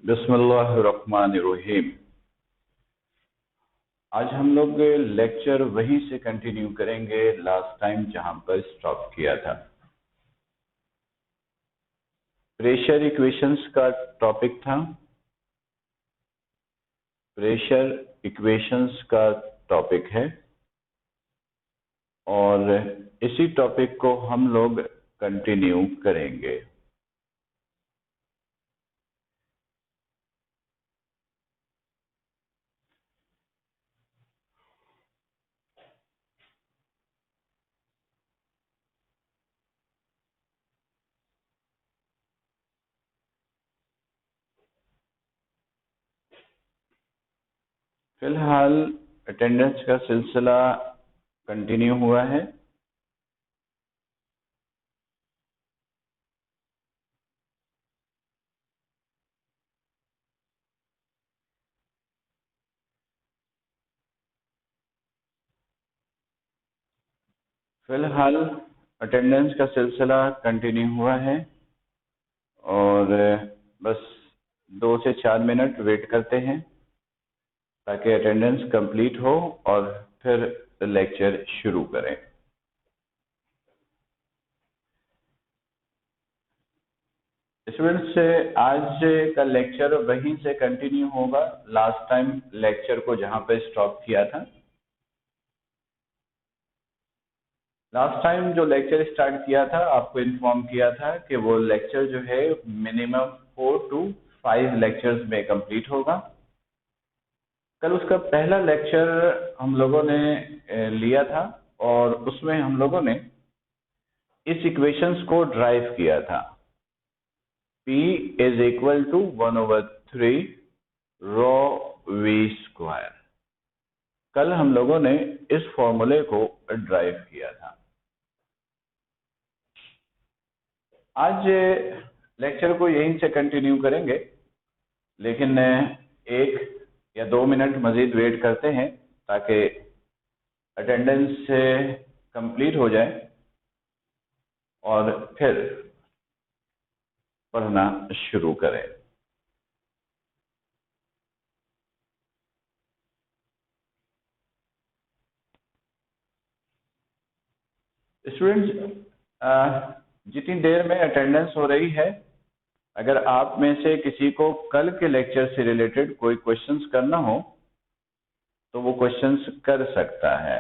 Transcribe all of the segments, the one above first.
बिस्मिल्लाहिर्रहमानिर्रहीम। आज हम लोग लेक्चर वहीं से कंटिन्यू करेंगे लास्ट टाइम जहां पर स्टॉप किया था। प्रेशर इक्वेशंस का टॉपिक था। प्रेशर इक्वेशंस का टॉपिक है और इसी टॉपिक को हम लोग कंटिन्यू करेंगे। फिलहाल अटेंडेंस का सिलसिला कंटिन्यू हुआ है। फिलहाल अटेंडेंस का सिलसिला कंटिन्यू हुआ है और बस 2 से 4 मिनट वेट करते हैं ताकि अटेंडेंस कंप्लीट हो और फिर लेक्चर शुरू करें। स्टूडेंट्स, आज का लेक्चर वहीं से कंटिन्यू होगा लास्ट टाइम लेक्चर को जहां पे स्टॉप किया था। लास्ट टाइम जो लेक्चर स्टार्ट किया था आपको इन्फॉर्म किया था कि वो लेक्चर जो है मिनिमम 4 to 5 लेक्चर्स में कंप्लीट होगा। कल उसका पहला लेक्चर हम लोगों ने लिया था और उसमें हम लोगों ने इस इक्वेशंस को ड्राइव किया था। P is equal to 1/3 rho v square. कल हम लोगों ने इस फॉर्मूले को ड्राइव किया था। आज लेक्चर को यहीं से कंटिन्यू करेंगे, लेकिन 1 या 2 मिनट मजीद वेट करते हैं ताकि अटेंडेंस कंप्लीट हो जाए और फिर पढ़ना शुरू करें। स्टूडेंट्स, जितनी देर में अटेंडेंस हो रही है, अगर आप में से किसी को कल के लेक्चर से रिलेटेड कोई क्वेश्चंस करना हो तो वो क्वेश्चंस कर सकता है।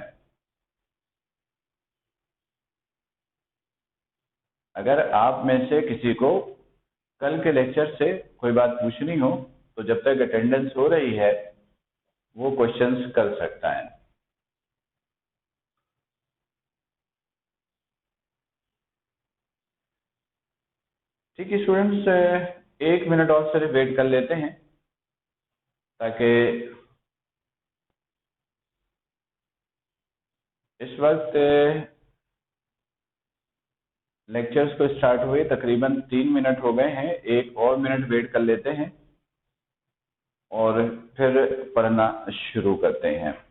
अगर आप में से किसी को कल के लेक्चर से कोई बात पूछनी हो तो जब तक अटेंडेंस हो रही है वो क्वेश्चंस कर सकता है। ठीक है स्टूडेंट्स, 1 मिनट और सिर्फ वेट कर लेते हैं ताकि इस वक्त लेक्चर्स को स्टार्ट हुए तकरीबन 3 मिनट हो गए हैं। 1 और मिनट वेट कर लेते हैं और फिर पढ़ना शुरू करते हैं।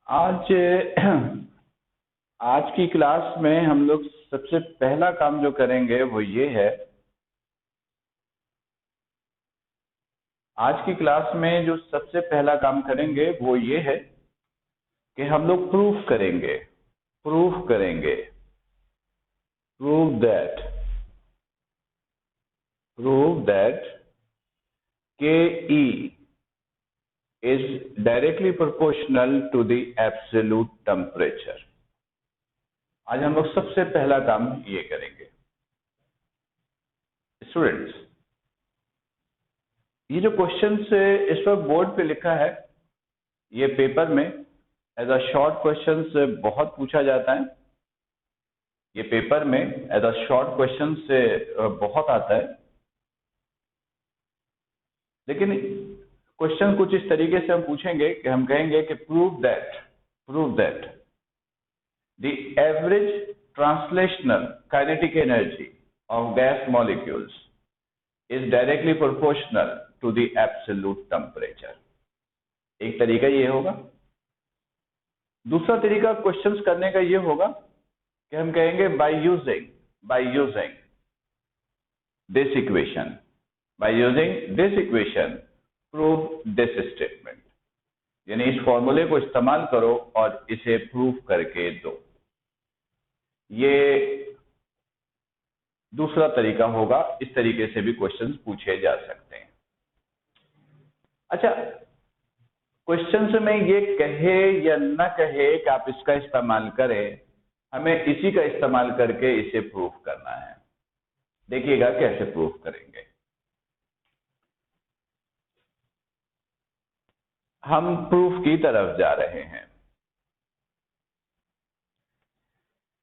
आज आज की क्लास में हम लोग सबसे पहला काम जो करेंगे वो ये है, आज की क्लास में जो सबसे पहला काम करेंगे वो ये है कि हम लोग प्रूफ करेंगे। Prove that KE is directly proportional to the absolute temperature। आज हम लोग सबसे पहला काम ये करेंगे। स्टूडेंट्स, ये जो क्वेश्चन इस वक्त बोर्ड पे लिखा है, ये पेपर में एज अ शॉर्ट क्वेश्चन बहुत पूछा जाता है। ये पेपर में एज अ शॉर्ट क्वेश्चन से बहुत आता है, लेकिन क्वेश्चन कुछ इस तरीके से हम पूछेंगे कि हम कहेंगे कि prove that the average translational kinetic energy of gas molecules is directly proportional to the absolute temperature। एक तरीका ये होगा। दूसरा तरीका क्वेश्चंस करने का ये होगा कि हम कहेंगे by using this equation prove this statement, यानी इस फॉर्मूले को इस्तेमाल करो और इसे प्रूव करके दो। ये दूसरा तरीका होगा। इस तरीके से भी क्वेश्चंस पूछे जा सकते हैं। अच्छा, क्वेश्चंस में ये कहे या न कहे कि आप इसका इस्तेमाल करें, हमें इसी का इस्तेमाल करके इसे प्रूव करना है। देखिएगा कैसे प्रूव करेंगे। हम प्रूफ की तरफ जा रहे हैं।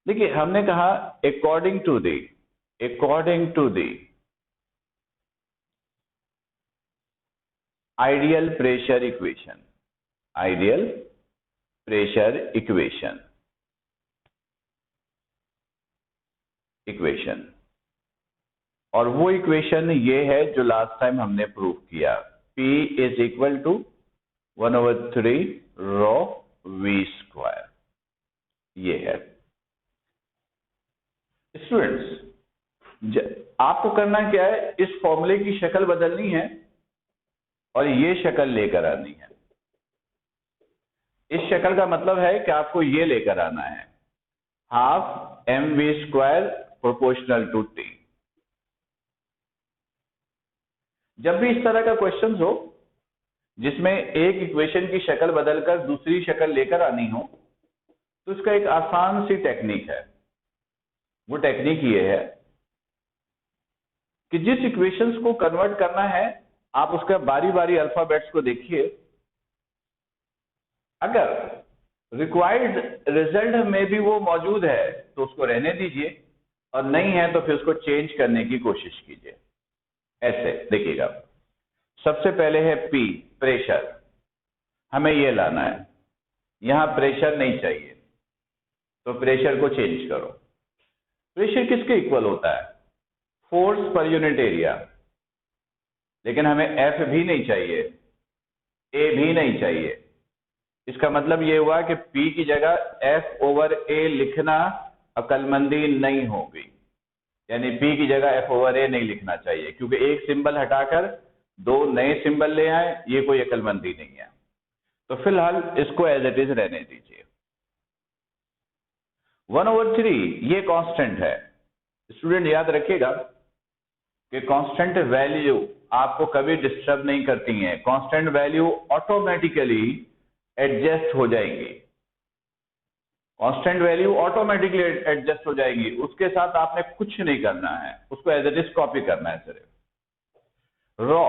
देखिए, हमने कहा according to the ideal pressure equation, और वो इक्वेशन ये है जो लास्ट टाइम हमने प्रूव किया। P is equal to 1/3 rho v², ये है। स्टूडेंट्स, आपको करना क्या है, इस फॉर्मूले की शक्ल बदलनी है और ये शक्ल लेकर आनी है। इस शक्ल का मतलब है कि आपको ये लेकर आना है, half mv² proportional to t। जब भी इस तरह का क्वेश्चन हो जिसमें एक इक्वेशन की शक्ल बदलकर दूसरी शक्ल लेकर आनी हो, तो इसका एक आसान सी टेक्निक है। वो टेक्निक ये है कि जिस इक्वेशंस को कन्वर्ट करना है, आप उसका बारी बारी अल्फाबेट्स को देखिए। अगर रिक्वायर्ड रिजल्ट में भी वो मौजूद है तो उसको रहने दीजिए, और नहीं है तो फिर उसको चेंज करने की कोशिश कीजिए। ऐसे देखिएगा, सबसे पहले है P, प्रेशर। हमें ये लाना है, यहां प्रेशर नहीं चाहिए, तो प्रेशर को चेंज करो। प्रेशर किसके इक्वल होता है? Force per unit area. लेकिन हमें F भी नहीं चाहिए, A भी नहीं चाहिए। इसका मतलब ये हुआ कि P की जगह F/A लिखना अक्लमंदी नहीं होगी, यानी P की जगह F/A नहीं लिखना चाहिए, क्योंकि एक सिंबल हटाकर दो नए सिंबल ले आए, ये कोई अक्लमंदी नहीं है। तो फिलहाल इसको एज इट इज रहने दीजिए। 1/3 ये कांस्टेंट है। स्टूडेंट याद रखिएगा कि कांस्टेंट वैल्यू आपको कभी डिस्टर्ब नहीं करती हैं। कांस्टेंट वैल्यू ऑटोमेटिकली एडजस्ट हो जाएंगी, कांस्टेंट वैल्यू ऑटोमेटिकली एडजस्ट हो जाएगी। उसके साथ आपने कुछ नहीं करना है, उसको एज इट इज कॉपी करना है सिर्फ। रॉ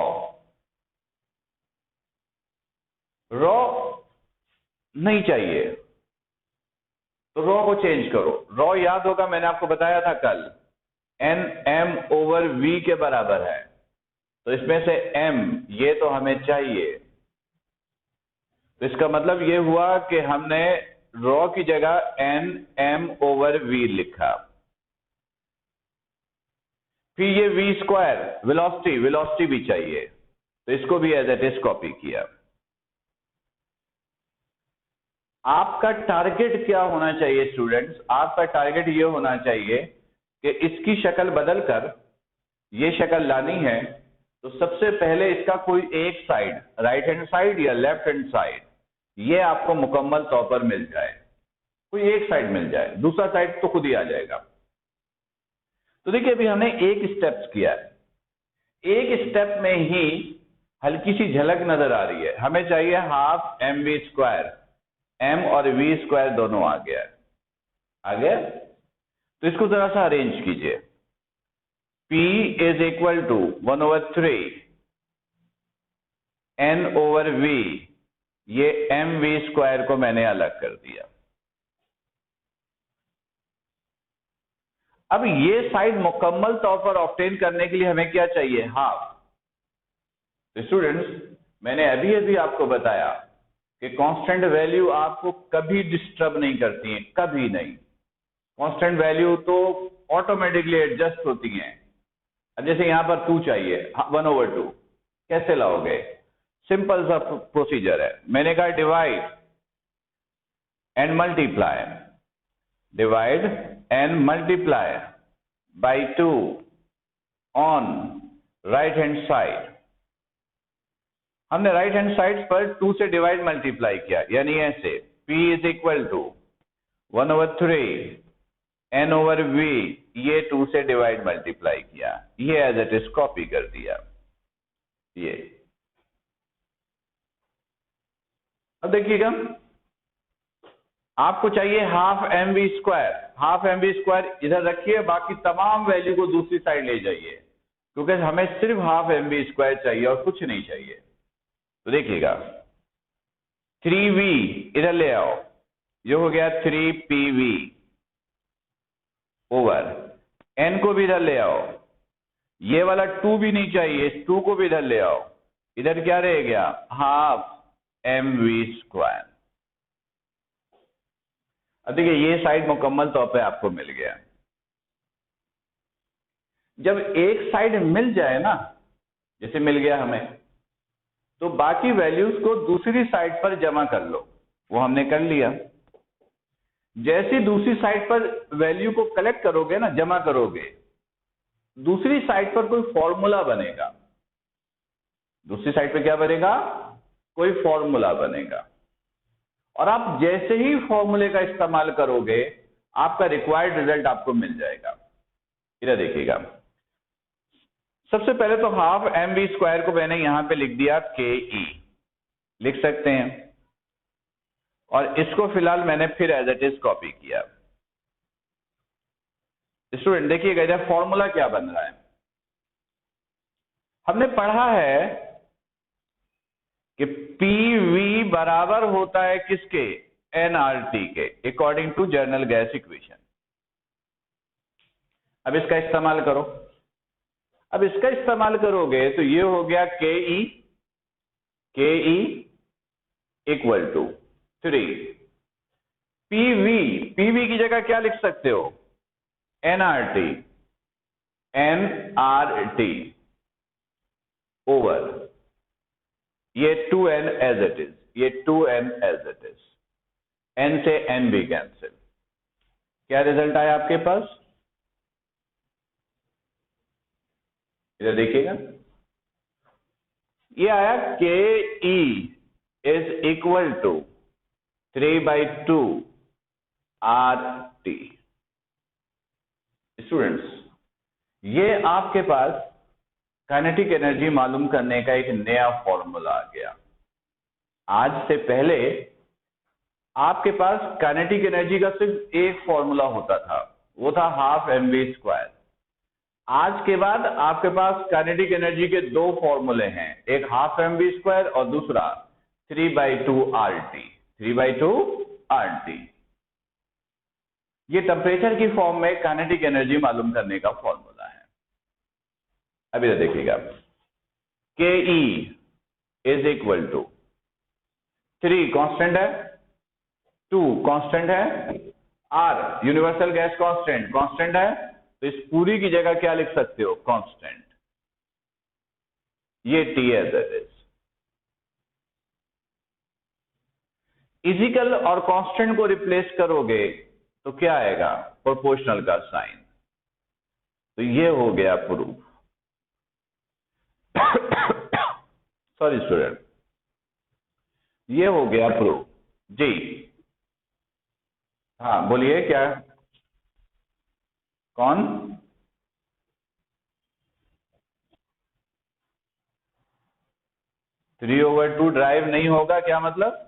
नहीं चाहिए, तो रॉ को चेंज करो। रॉ याद होगा, मैंने आपको बताया था कल, Nm/v के बराबर है। तो इसमें से m ये तो हमें चाहिए, तो इसका मतलब ये हुआ कि हमने रॉ की जगह Nm/v लिखा। फिर ये v² वेलोसिटी भी चाहिए, तो इसको भी एज इट इज कॉपी किया। आपका टारगेट क्या होना चाहिए स्टूडेंट्स? आपका टारगेट ये होना चाहिए कि इसकी शक्ल बदलकर ये शक्ल लानी है, तो सबसे पहले इसका कोई एक साइड, राइट हैंड साइड या लेफ्ट हैंड साइड, ये आपको मुकम्मल तौर पर मिल जाए। कोई एक साइड मिल जाए, दूसरा साइड तो खुद ही आ जाएगा। तो देखिए, अभी हमने एक स्टेप किया है, एक स्टेप में ही हल्की सी झलक नजर आ रही है। हमें चाहिए हाफ mv², m और v² दोनों आ गया है, आ गया। तो इसको जरा सा अरेंज कीजिए। P is equal to 1/3 N/v, ये mv² को मैंने अलग कर दिया। अब ये साइड मुकम्मल तौर पर ऑब्टेन करने के लिए हमें क्या चाहिए? हाफ। तो स्टूडेंट्स, मैंने अभी आपको बताया कि कांस्टेंट वैल्यू आपको कभी डिस्टर्ब नहीं करती है, कभी नहीं। कांस्टेंट वैल्यू तो ऑटोमेटिकली एडजस्ट होती हैं। अब जैसे यहां पर 2 चाहिए, 1/2 कैसे लाओगे? सिंपल सा प्रोसीजर है। मैंने कहा divide and multiply, divide and multiply by 2 on right hand side. हमने राइट हैंड साइड पर 2 से डिवाइड मल्टीप्लाई किया, यानी ऐसे P is equal to 1/3 N/V, ये 2 से डिवाइड मल्टीप्लाई किया, ये एज इट इज कॉपी कर दिया। ये अब देखिएगा, आपको चाहिए ½ mv², इधर रखिए, बाकी तमाम वैल्यू को दूसरी साइड ले जाइए, क्योंकि हमें सिर्फ ½ mv² चाहिए और कुछ नहीं चाहिए। तो देखिएगा 3v इधर ले आओ, ये हो गया 3pv ओवर n को भी इधर ले आओ, ये वाला 2 भी नहीं चाहिए, इस 2 को भी इधर ले आओ, इधर क्या रह गया? ½ mv²। अब देखिए ये साइड मुकम्मल तौर पे आपको मिल गया। जब एक साइड मिल जाए ना, जैसे मिल गया हमें, तो बाकी वैल्यूज को दूसरी साइड पर जमा कर लो, वो हमने कर लिया। जैसे दूसरी साइड पर वैल्यू को कलेक्ट करोगे ना, जमा करोगे, दूसरी साइड पर कोई फॉर्मूला बनेगा। दूसरी साइड पर क्या बनेगा? कोई फॉर्मूला बनेगा, और आप जैसे ही फॉर्मूले का इस्तेमाल करोगे आपका रिक्वायर्ड रिजल्ट आपको मिल जाएगा। इधर देखिएगा, सबसे पहले तो ½ mv² को मैंने यहां पे लिख दिया ke, लिख सकते हैं, और इसको फिलहाल मैंने फिर एज इट इज कॉपी किया। स्टूडेंट देखिएगा इधर फॉर्मूला क्या बन रहा है। हमने पढ़ा है कि PV बराबर होता है किसके? nRT के, according to general gas equation. अब इसका इस्तेमाल करो। अब इसका इस्तेमाल करोगे तो ये हो गया ke इक्वल टू 3 PV की जगह क्या लिख सकते हो? nRT ओवर ये 2n एज इट इज, ये 2n as it is, n से n भी कैंसिल। क्या रिजल्ट आया आपके पास? इधर देखिएगा, ये आया ke is equal to 3/2 RT। Students, ये आपके पास काइनेटिक एनर्जी मालूम करने का एक नया फॉर्मूला आ गया। आज से पहले आपके पास काइनेटिक एनर्जी का सिर्फ एक फॉर्मूला होता था, वो था ½ mv²। आज के बाद आपके पास काइनेटिक एनर्जी के 2 फॉर्मूले हैं, एक ½ mv² और दूसरा 3/2 RT। 3/2 RT ये टेम्परेचर की फॉर्म में काइनेटिक एनर्जी मालूम करने का फॉर्मूला है। अभी देखिएगा, ke is equal to 3 constant है, 2 कांस्टेंट है, R यूनिवर्सल गैस कांस्टेंट है, तो इस पूरी की जगह क्या लिख सकते हो? कांस्टेंट। ये T एज इट इज। इजिकल और कांस्टेंट को रिप्लेस करोगे तो क्या आएगा? प्रोपोर्शनल का साइन। तो ये हो गया प्रूफ। सॉरी स्टूडेंट, ये हो गया प्रूफ जी। हाँ बोलिए, क्या? कौन? थ्री ओवर टू ड्राइव नहीं होगा, क्या मतलब?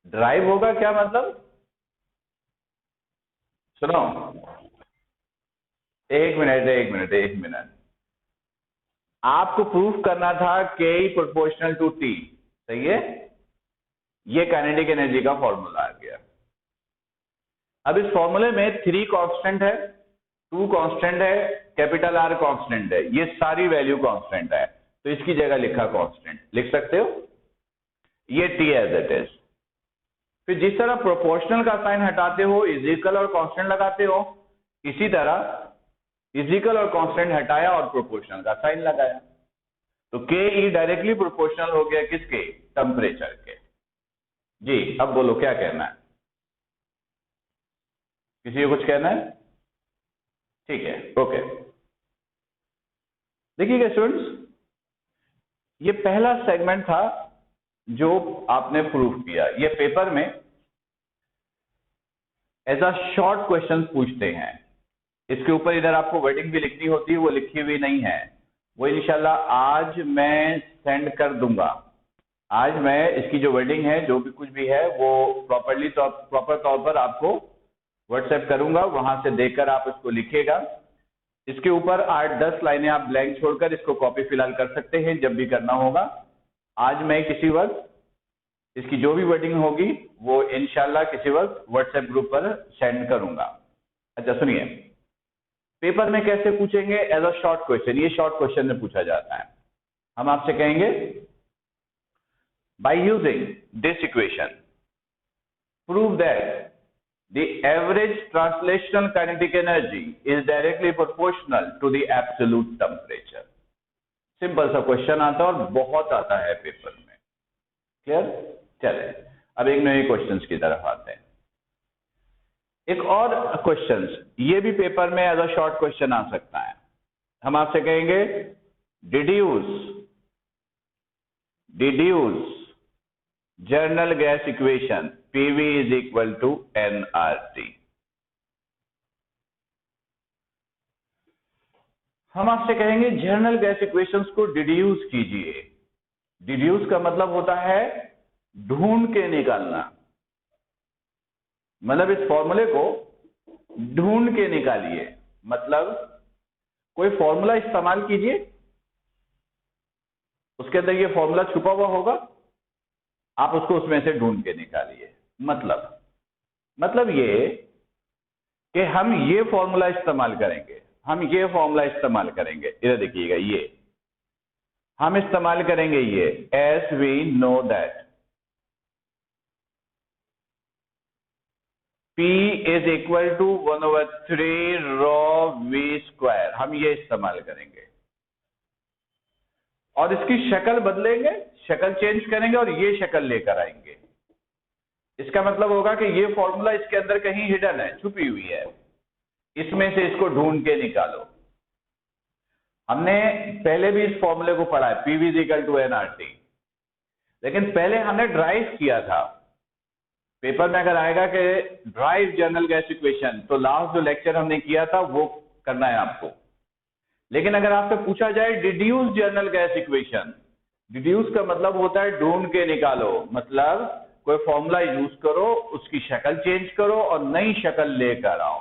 ड्राइव होगा क्या मतलब? सुनो, एक मिनट। आपको प्रूफ करना था के प्रोपोर्शनल टू टी, सही है? ये काइनेटिक एनर्जी का फॉर्मूला आ गया। अब इस फॉर्मूले में 3 कांस्टेंट है, 2 कांस्टेंट है, कैपिटल R कांस्टेंट है, ये सारी वैल्यू कांस्टेंट है, तो इसकी जगह लिखा कांस्टेंट, लिख सकते हो? ये T एज इट इज। फिर जिस तरह प्रोपोर्शनल का साइन हटाते हो इजिकल और कांस्टेंट लगाते हो, इसी तरह इजिकल और कांस्टेंट हटाया और प्रोपोर्शनल का साइन लगाया, तो के ई डायरेक्टली प्रोपोर्शनल हो गया किसके? टेम्परेचर के। जी अब बोलो क्या कहना है, किसी को कुछ कहना है? ठीक है, ओके। देखिएगा स्टूडेंट्स, ये पहला सेगमेंट था जो आपने प्रूव किया। ये पेपर में एज अ शॉर्ट क्वेश्चन पूछते हैं, इसके ऊपर इधर आपको वर्डिंग भी लिखनी होती है, वो लिखी हुई नहीं है, वो इंशाल्लाह आज मैं सेंड कर दूंगा। आज मैं इसकी जो वर्डिंग है, जो भी कुछ भी है, वो प्रॉपर तौर पर आपको व्हाट्सएप करूंगा, वहां से देखकर आप इसको लिखिएगा। इसके ऊपर 8-10 लाइनें आप ब्लैंक छोड़कर इसको कॉपी फिलहाल कर सकते हैं जब भी करना होगा। आज मैं किसी वक्त इसकी जो भी वर्डिंग होगी वो इंशाल्लाह किसी वक्त व्हाट्सएप ग्रुप पर सेंड करूंगा। अच्छा सुनिए, पेपर में कैसे पूछेंगे? एज अ शॉर्ट क्वेश्चन, ये शॉर्ट क्वेश्चन में पूछा जाता है। हम आपसे कहेंगे by using this equation prove that the average translational kinetic energy is directly proportional to the absolute temperature। Simple सा क्वेश्चन आता है और बहुत आता है पेपर में। क्लियर? चले अब एक नए क्वेश्चंस की तरफ आते हैं। एक और क्वेश्चंस, ये भी पेपर में एज अ शॉर्ट क्वेश्चन आ सकता है। हम आपसे कहेंगे deduce journal gas equation PV is equal to nRT। हम आपसे कहेंगे जर्नल गैस इक्वेशंस को डिड्यूस कीजिए। डिड्यूस का मतलब होता है ढूंढ के निकालना, मतलब इस फॉर्मूले को ढूंढ के निकालिए। मतलब कोई फॉर्मूला इस्तेमाल कीजिए, उसके अंदर ये फॉर्मूला छुपा हुआ होगा, आप उसको उसमें से ढूंढ के निकालिए। मतलब ये कि हम ये फॉर्मूला इस्तेमाल करेंगे, इधर देखिएगा, ये हम इस्तेमाल करेंगे ये as we know that P is equal to 1/3 ρ v²। हम ये इस्तेमाल करेंगे और इसकी शक्ल बदलेंगे, शक्ल चेंज करेंगे और ये शक्ल लेकर आएंगे। इसका मतलब होगा कि ये फॉर्मूला इसके अंदर कहीं हिडन है, छुपी हुई है, इसमें से इसको ढूंढ के निकालो। हमने पहले भी इस फॉर्मूले को पढ़ा है, PV = nRT, लेकिन पहले हमने ड्राइव किया था। पेपर में अगर आएगा कि ड्राइव जर्नल गैस इक्वेशन, तो लास्ट जो लेक्चर हमने किया था वो करना है आपको। लेकिन अगर आपसे पूछा जाए deduce journal gas equation, deduce का मतलब होता है ढूंढ के निकालो, मतलब कोई फॉर्मूला यूज करो, उसकी शक्ल चेंज करो और नई शक्ल लेकर आओ।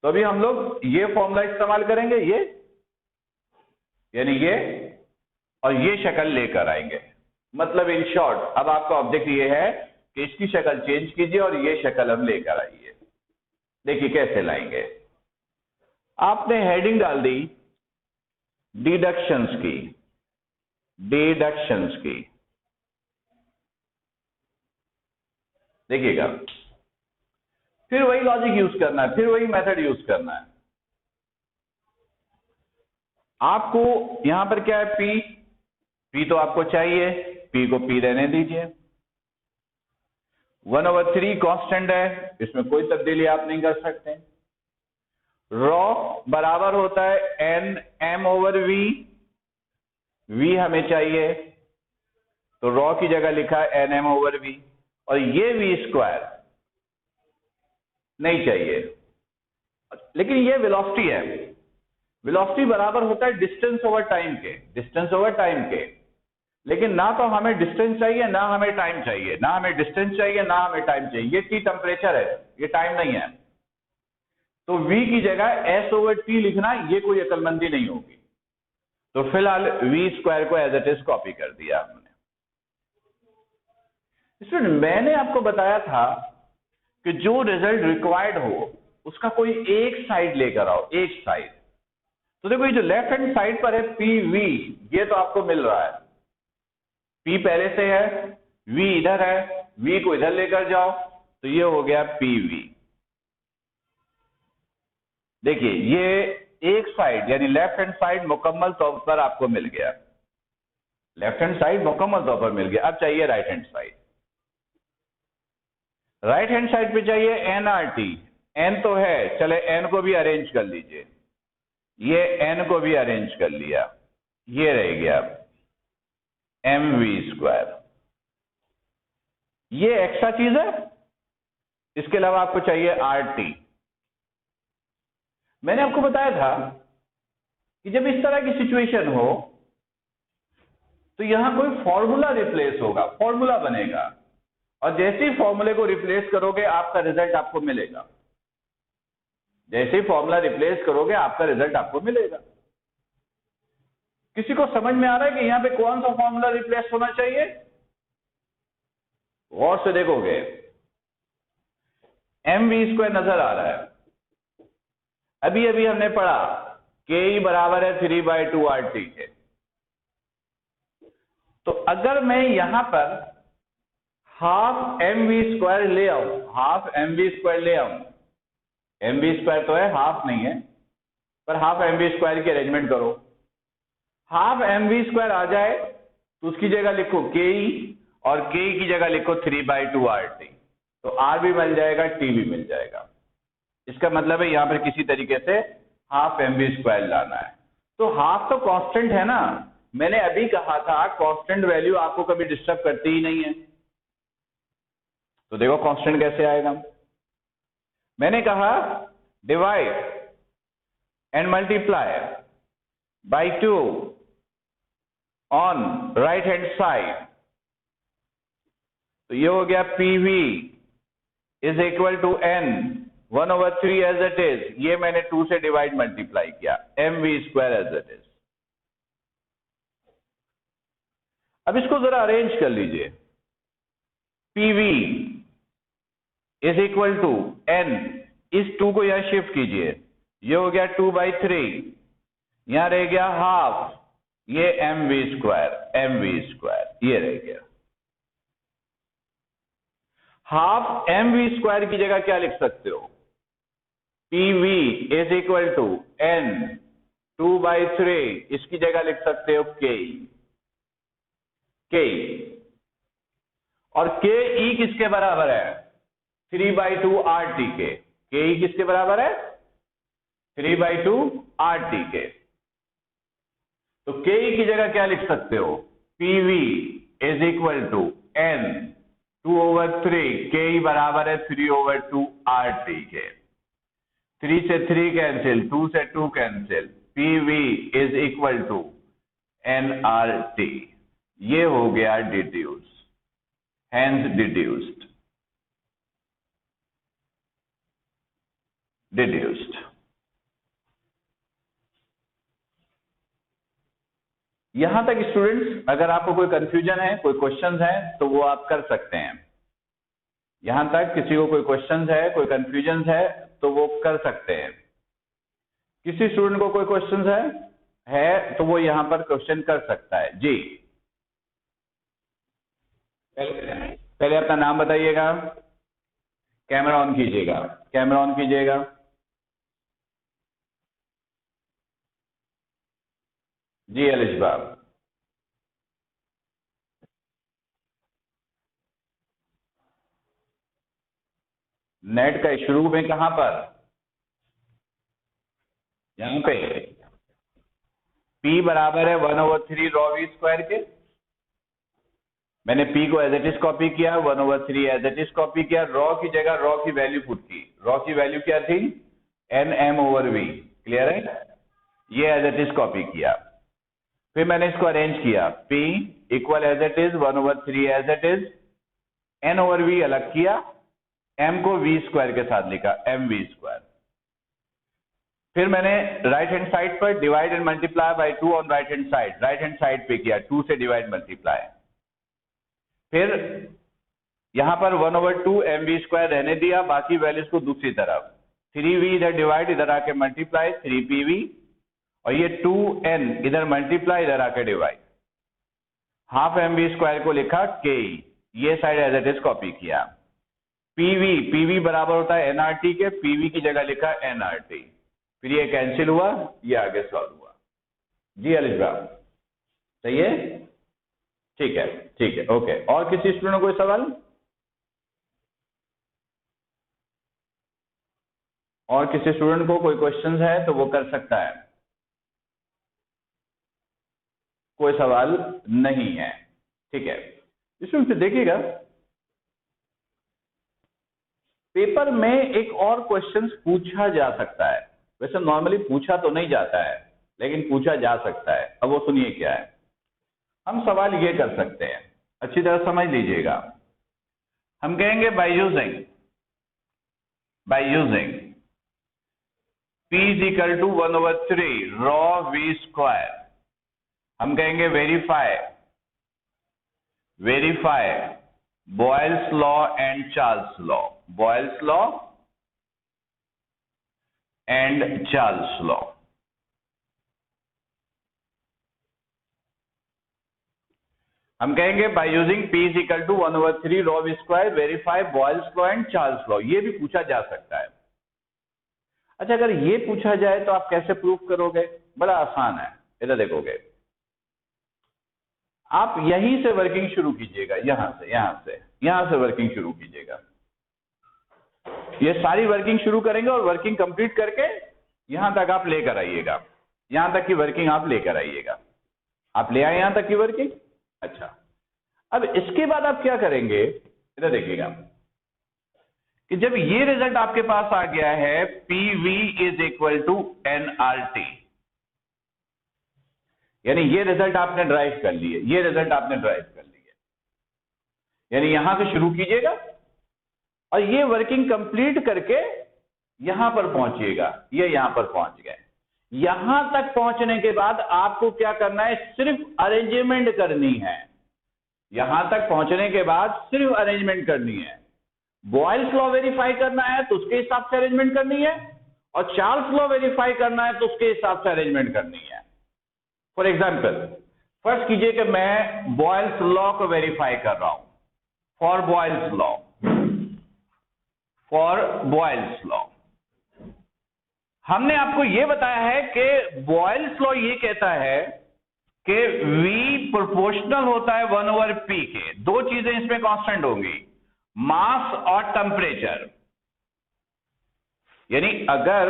तो अभी हम लोग ये फॉर्मूला इस्तेमाल करेंगे, ये यानी ये, और ये शक्ल लेकर आएंगे। मतलब इन शॉर्ट अब आपका ऑब्जेक्ट ये है कि इसकी शक्ल चेंज कीजिए और ये शक्ल हम लेकर आइए। देखिए कैसे लाएंगे। आपने हेडिंग डाल दी डिडक्शंस की, देखिएगा, फिर वही लॉजिक यूज करना है, फिर वही मेथड यूज करना है। आपको यहां पर क्या है, P तो आपको चाहिए, P को P रहने दीजिए। 1/3 कांस्टेंट है, इसमें कोई तब्दीली आप नहीं कर सकते। ρ बराबर होता है Nm/V, V हमें चाहिए तो ρ की जगह लिखा है Nm/V, और ये v² नहीं चाहिए। लेकिन ये वेलोसिटी है, वेलोसिटी बराबर होता है डिस्टेंस ओवर टाइम के, लेकिन ना तो हमें डिस्टेंस चाहिए ना हमें टाइम चाहिए, ना हमें डिस्टेंस चाहिए ना हमें टाइम चाहिए। ये T टेम्परेचर है, ये टाइम नहीं है। तो V की जगह S/T लिखना, ये कोई अक्लमंदी नहीं होगी। तो फिलहाल v² को एज इट इज कॉपी कर दिया हमने। इसमें मैंने आपको बताया था कि जो रिजल्ट रिक्वायर्ड हो उसका कोई एक साइड लेकर आओ, एक साइड। तो देखो ये जो लेफ्ट हैंड साइड पर है PV, ये तो आपको मिल रहा है, P पहले से है, V इधर है, v को इधर लेकर जाओ तो ये हो गया pv। देखिए ये एक साइड यानी लेफ्ट हैंड साइड मुकम्मल तौर पर आपको मिल गया, लेफ्ट हैंड साइड मुकम्मल तौर पर मिल गया। अब चाहिए right hand side. Right hand side पे चाहिए nRT। n तो है, चले n को भी अरेंज कर लीजिए, ये n को भी अरेंज कर लिया, ये रह गया mv²। ये एक्स्ट्रा चीज है। इसके अलावा आपको चाहिए RT। मैंने आपको बताया था कि जब इस तरह की सिचुएशन हो तो यहां कोई फॉर्मूला रिप्लेस होगा, फॉर्मूला बनेगा, और जैसे ही फॉर्मूले को रिप्लेस करोगे आपका रिजल्ट आपको मिलेगा। जैसे ही फॉर्मूला रिप्लेस करोगे आपका रिजल्ट आपको मिलेगा। किसी को समझ में आ रहा है कि यहां पे कौन सा फॉर्मूला रिप्लेस होना चाहिए? गौर से देखोगे mv² नजर आ रहा है। अभी अभी हमने पढ़ा ke बराबर है 3/2 RT के। तो अगर मैं यहां पर हाफ mv² ले आऊं, हाफ mv² ले आऊं, mv² तो है, हाफ नहीं है, पर हाफ mv² की अरेंजमेंट करो। हाफ mv² आ जाए तो उसकी जगह लिखो ke और ke की जगह लिखो 3/2 RT। तो r भी मिल जाएगा, t भी मिल जाएगा। इसका मतलब है यहां पर किसी तरीके से हाफ mv² लाना है। तो हाफ तो कांस्टेंट है ना, मैंने अभी कहा था कांस्टेंट वैल्यू आपको कभी डिस्टर्ब करती ही नहीं है। तो देखो कांस्टेंट कैसे आएगा। मैंने कहा divide and multiply by 2 on right hand side. तो ये हो गया pv is equal to n 1/3 as it is. ये मैंने 2 से डिवाइड मल्टीप्लाई किया, mv² एज इट इज। अब इसको जरा अरेंज कर लीजिए। pv is equal to n, इस 2 को यहां शिफ्ट कीजिए, ये हो गया 2/3, यहां रह गया हाफ, ये mv², ये रह गया। हाफ mv² की जगह क्या लिख सकते हो? pv is equal to n 2/3, इसकी जगह लिख सकते हो ke। और ke किसके बराबर है? 3/2 RT के। ke किसके बराबर है? 3/2 RT के। तो ke की जगह क्या लिख सकते हो? pv is equal to n 2/3, ke बराबर है 3/2 RT के। 3 से 3 कैंसिल, 2 से 2 cancel, pv is equal to nRT। ये हो गया डिड्यूस, हैंस डिड्यूस्ड। यहां तक स्टूडेंट्स अगर आपको कोई कंफ्यूजन है, कोई क्वेश्चंस है तो वो आप कर सकते हैं। यहां तक किसी को कोई क्वेश्चंस है, कोई कंफ्यूजन है तो वो कर सकते हैं। किसी स्टूडेंट को कोई क्वेश्चंस है तो वो यहां पर क्वेश्चन कर सकता है। जी पहले अपना नाम बताइएगा, कैमरा ऑन कीजिएगा, कैमरा ऑन कीजिएगा। जी अलिशबा, नेट का शुरू में कहां पर? यहां पे P बराबर है 1/3 ρv² के। मैंने P को एज इट इज कॉपी किया, 1/3 एज इट इज कॉपी किया, रॉ की जगह रॉ की वैल्यू पुट की। रॉ की वैल्यू क्या थी? nm/v। क्लियर है? ये एज इट इज कॉपी किया। फिर मैंने इसको अरेंज किया, P equal as it is 1/3 as it is, n/v अलग किया, m को v² के साथ लिखा, mv²। फिर मैंने राइट हैंड साइड पर divide and multiply by 2 on right hand side, right hand side पे किया, 2 से डिवाइड मल्टीप्लाई। फिर यहां पर 1/2 mv² रहने दिया, बाकी वैल्यूज को दूसरी तरफ, 3v इधर डिवाइड, इधर आके मल्टीप्लाई 3pv, और ये 2n इधर मल्टीप्लाई, इधर आके डिवाइड। हाफ mv² को लिखा ke, ये side as it is copy किया। पीवी बराबर होता है एनआरटी के, पीवी की जगह लिखा एनआरटी, फिर ये कैंसिल हुआ, ये आगे सॉल्व हुआ। जी अलिशा सही है, ठीक है ठीक है, ओके। और किसी स्टूडेंट को कोई सवाल? और किसी स्टूडेंट को कोई क्वेश्चंस है तो वो कर सकता है। कोई सवाल नहीं है, ठीक है। इसमें फिर देखिएगा पेपर में एक और क्वेश्चंस पूछा जा सकता है। वैसे नॉर्मली पूछा तो नहीं जाता है, लेकिन पूछा जा सकता है। अब वो सुनिए क्या है। हम सवाल ये कर सकते हैं, अच्छी तरह समझ लीजिएगा। हम कहेंगे by using P is equal to 1/3 rho V square, हम कहेंगे verify Boyle's law and Charles law, Boyle's law and Charles law। हम कहेंगे by using P is equal to 1/3 rho V square verify Boyle's law and Charles law। ये भी पूछा जा सकता है। अच्छा, अगर ये पूछा जाए तो आप कैसे प्रूफ करोगे? बड़ा आसान है, इधर देखोगे। आप यहीं से वर्किंग शुरू कीजिएगा, यहां से वर्किंग शुरू कीजिएगा। ये सारी वर्किंग शुरू करेंगे और वर्किंग कंप्लीट करके यहां तक आप लेकर आइएगा, यहां तक की वर्किंग आप लेकर आइएगा। आप ले आए यहां तक की वर्किंग। अच्छा, अब इसके बाद आप क्या करेंगे, इधर देखिएगा कि जब ये रिजल्ट आपके पास आ गया है PV is equal to nRT, यानी ये रिजल्ट आपने ड्राइव कर लिए, यानी यहां से शुरू कीजिएगा और ये वर्किंग कंप्लीट करके यहां पर पहुंचिएगा। ये यहां पर पहुंच गए। यहां तक पहुंचने के बाद आपको क्या करना है, सिर्फ अरेंजमेंट करनी है। यहां तक पहुंचने के बाद सिर्फ अरेंजमेंट करनी है। बॉयल्स लॉ वेरीफाई करना है तो उसके हिसाब से अरेंजमेंट करनी है, और चार्ल्स लॉ वेरीफाई करना है तो उसके हिसाब से अरेंजमेंट करनी है। फॉर एग्जाम्पल, फर्स्ट कीजिए कि मैं बॉयल्स लॉ को वेरीफाई कर रहा हूं। फॉर बॉयल्स लॉ हमने आपको यह बताया है कि बॉयल्स लॉ ये कहता है कि V प्रोपोर्शनल होता है 1/P के। दो चीजें इसमें कांस्टेंट होंगी, मास और टेम्परेचर। यानी अगर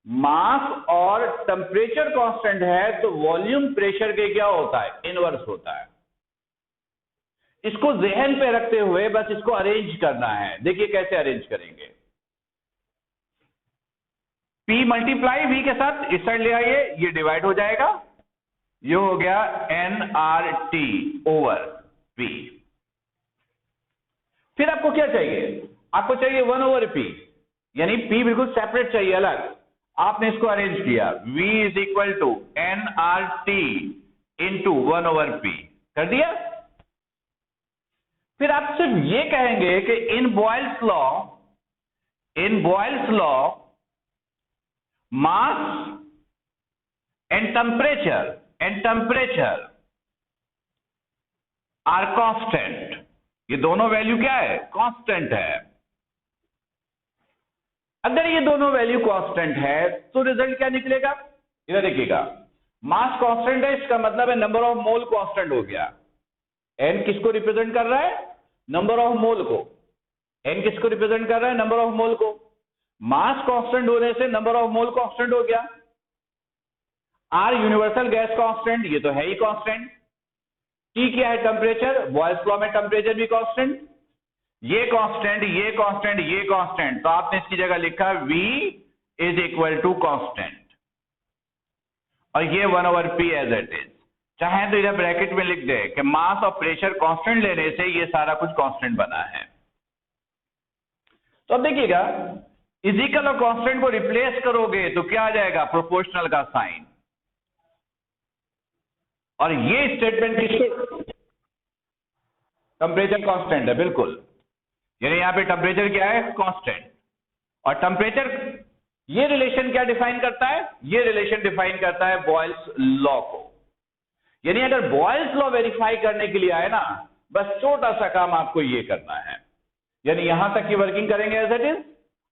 मास और टेम्परेचर कांस्टेंट है तो वॉल्यूम प्रेशर के क्या होता है, इनवर्स होता है। इसको जहन पे रखते हुए बस इसको अरेंज करना है। देखिए कैसे अरेंज करेंगे। P मल्टीप्लाई V के साथ इस साइड ले आइए, ये डिवाइड हो जाएगा, ये हो गया nRT ओवर P। फिर आपको क्या चाहिए, आपको चाहिए 1/P, यानी P बिल्कुल सेपरेट चाहिए, अलग। आपने इसको अरेंज किया, V is equal to nRT into 1/P कर दिया। फिर आप सिर्फ ये कहेंगे कि in Boyle's law mass and temperature are constant. ये दोनों वैल्यू क्या है, कांस्टेंट है। अगर ये दोनों वैल्यू कांस्टेंट है तो रिजल्ट क्या निकलेगा, इधर देखिएगा। मास कांस्टेंट है, इसका मतलब है नंबर ऑफ मोल कांस्टेंट हो गया। n किसको रिप्रेजेंट कर रहा है, नंबर ऑफ मोल को। n किसको रिप्रेजेंट कर रहा है, नंबर ऑफ मोल को। मास कांस्टेंट होने से नंबर ऑफ मोल कांस्टेंट हो गया। r यूनिवर्सल गैस कांस्टेंट, ये तो है ही कांस्टेंट। T क्या है, टेम्परेचर। बॉयल्स लॉ में टेम्परेचर भी कांस्टेंट, ये कांस्टेंट, ये कांस्टेंट, ये कांस्टेंट। तो आपने इसकी जगह लिखा V is equal to constant, और ये 1/P एज इट इज। चाहे तो इधर ब्रैकेट में लिख दे कि मास और प्रेशर कांस्टेंट लेने से ये सारा कुछ कांस्टेंट बना है। तो अब देखिएगा, इजिकल और कांस्टेंट को रिप्लेस करोगे तो क्या आ जाएगा, प्रोपोर्शनल का साइन। और ये स्टेटमेंट किसको, टेम्परेचर कांस्टेंट है, बिल्कुल। यानी यहां पे टेम्परेचर क्या है, कांस्टेंट। और टेम्परेचर, ये रिलेशन क्या डिफाइन करता है, ये रिलेशन डिफाइन करता है बॉयल्स लॉ को। यानी अगर बॉयल्स लॉ वेरीफाई करने के लिए आए ना, बस छोटा सा काम आपको ये करना है, यानी यहां तक की वर्किंग करेंगे एज इट इज,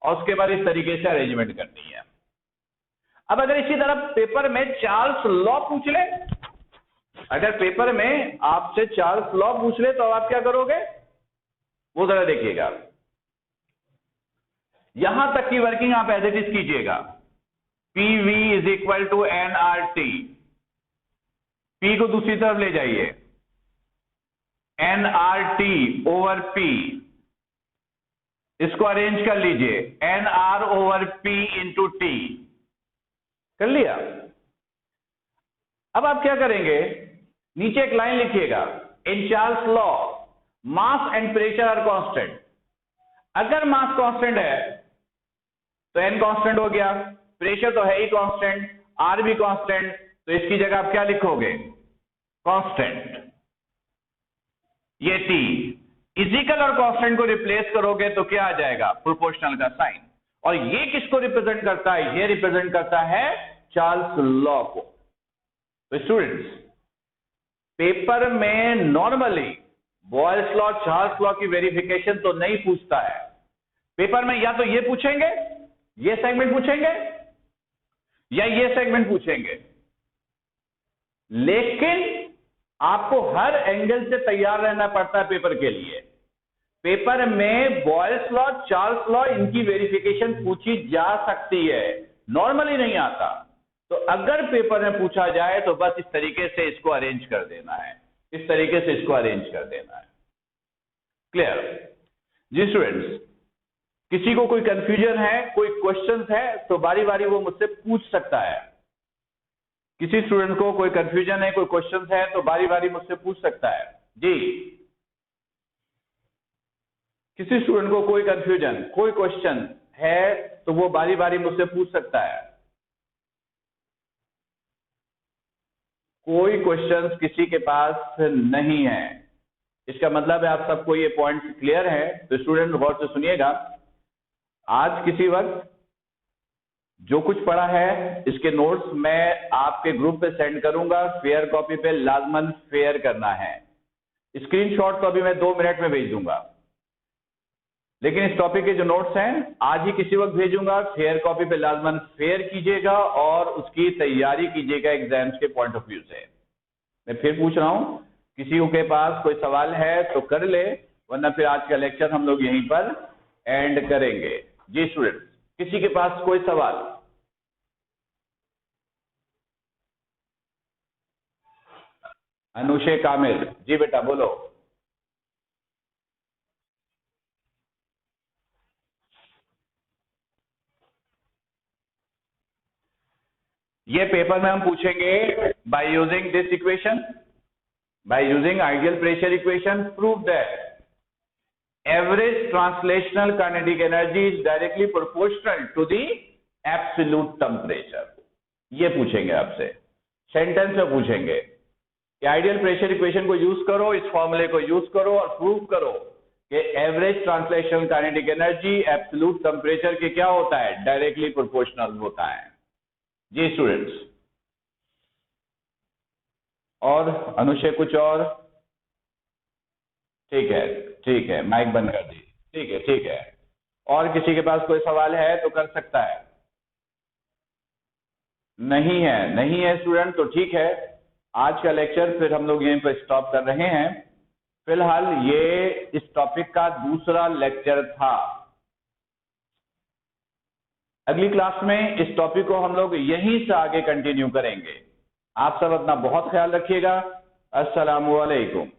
और उसके बाद इस तरीके से अरेंजमेंट करनी है। अब अगर इसी तरह पेपर में चार्ल्स लॉ पूछ ले, अगर पेपर में आपसे चार्ल्स लॉ पूछ ले तो आप क्या करोगे, वो जरा देखिएगा। यहां तक की वर्किंग आप एज इट इज कीजिएगा। PV is equal to nRT, P को दूसरी तरफ ले जाइए, nRT ओवर P, इसको अरेंज कर लीजिए, nR over P into T, कर लिया। अब आप क्या करेंगे, नीचे एक लाइन लिखिएगा, in Charles law mass and pressure are constant. अगर मास कांस्टेंट है तो n कांस्टेंट हो गया, प्रेशर तो है ही कांस्टेंट, R भी कांस्टेंट, तो इसकी जगह आप क्या लिखोगे, कांस्टेंट। ये T इजिकल और कांस्टेंट को रिप्लेस करोगे तो क्या आ जाएगा, प्रोपोर्शनल का साइन। और ये किसको रिप्रेजेंट करता है, ये रिप्रेजेंट करता है चार्ल्स लॉ को। तो स्टूडेंट्स, पेपर में normally Boyle's law, Charles law की वेरिफिकेशन तो नहीं पूछता है। पेपर में या तो ये पूछेंगे, ये सेगमेंट पूछेंगे, या ये सेगमेंट पूछेंगे, लेकिन आपको हर एंगल से तैयार रहना पड़ता है पेपर के लिए। पेपर में बॉयल्स लॉ, चार्ल्स लॉ, इनकी वेरिफिकेशन पूछी जा सकती है, नॉर्मली नहीं आता। तो अगर पेपर में पूछा जाए तो बस इस तरीके से इसको अरेंज कर देना है, इस तरीके से इसको अरेंज कर देना है। क्लियर जी स्टूडेंट्स? किसी को कोई कंफ्यूजन है, कोई क्वेश्चन है तो बारी बारी वो मुझसे पूछ सकता है। किसी स्टूडेंट को कोई कंफ्यूजन है, कोई क्वेश्चन है तो बारी बारी मुझसे पूछ सकता है जी। किसी स्टूडेंट को कोई कंफ्यूजन, कोई क्वेश्चन है तो वो बारी बारी मुझसे पूछ सकता है। कोई क्वेश्चन किसी के पास नहीं है, इसका मतलब है आप सबको ये पॉइंट क्लियर है। तो स्टूडेंट गौर से सुनिएगा, आज किसी वक्त जो कुछ पढ़ा है इसके नोट्स मैं आपके ग्रुप पे सेंड करूंगा, फेयर कॉपी पे लाजमन फेयर करना है। स्क्रीनशॉट तो अभी मैं 2 मिनट में भेज दूंगा, लेकिन इस टॉपिक के जो नोट्स हैं आज ही किसी वक्त भेजूंगा, फेयर कॉपी पे लाजमन फेयर कीजिएगा और उसकी तैयारी कीजिएगा एग्जाम्स के पॉइंट ऑफ व्यू से। मैं फिर पूछ रहा हूं, किसी के पास कोई सवाल है तो कर ले, वरना फिर आज का लेक्चर हम लोग यहीं पर एंड करेंगे। जी स्टूडेंट, किसी के पास कोई सवाल? अनुषे कामिल, जी बेटा बोलो। ये पेपर में हम पूछेंगे by using this equation, by using ideal pressure equation prove that average translational kinetic energy is directly proportional to the absolute temperature। ये पूछेंगे आपसे, सेंटेंस में पूछेंगे कि आइडियल प्रेशर इक्वेशन को यूज करो, इस फॉर्मूले को यूज करो और प्रूव करो कि average translational kinetic energy absolute temperature के क्या होता है, डायरेक्टली प्रोपोर्शनल होता है। जी स्टूडेंट्स, और अनुषय कुछ और? ठीक है, ठीक है, माइक बंद कर दी। ठीक है, ठीक है। और किसी के पास कोई सवाल है तो कर सकता है? नहीं है, नहीं है स्टूडेंट, तो ठीक है, आज का लेक्चर फिर हम लोग यहीं पर स्टॉप कर रहे हैं। फिलहाल ये इस टॉपिक का दूसरा लेक्चर था। अगली क्लास में इस टॉपिक को हम लोग यहीं से आगे कंटिन्यू करेंगे। आप सब अपना बहुत ख्याल रखिएगा। अस्सलामु अलैकुम।